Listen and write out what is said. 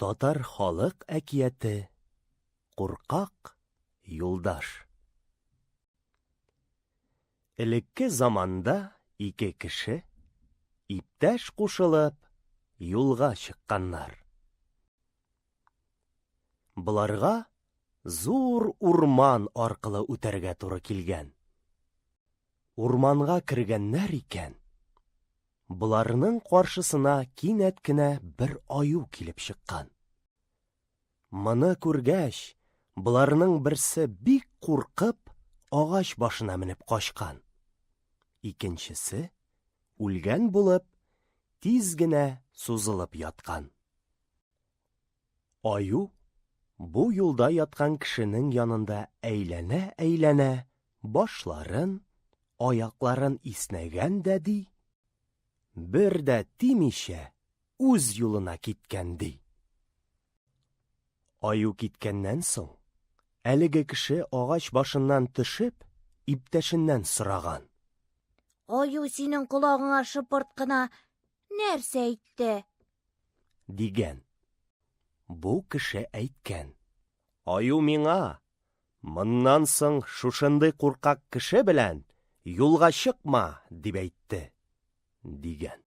Татар халык әкияте Куркак юлдаш. Элекке заманда ике кеше иптәш кушылып юлга чыкканнар. Буларга зур урман аркылы үтәргә туры килгән. Урманга кергәннәр икән. Буларның каршысына кинәт кенә бер аю килеп чыккан. Моны күргәч, буларның берсе бик куркып, агач башына менеп качкан. Икенчесе, үлгән булып, тиз генә сузылып яткан. Аю бу юлда яткан кешенең янында әйләнә-әйләнә, башларын, аякларын иснәгән дә ди, бер дә тимичә үз юлына киткән ди. Аю киткәннән соң, әлеге кеше агач башыннан төшеп, иптәшеннән сораган. Аю синең колагыңа шыпырт кына нәрсә әйтте? Дигән. Бу кеше әйткән. Аю миңа, моннан соң шушындый куркак кеше белән юлга чыкма, дип әйтте, дигән.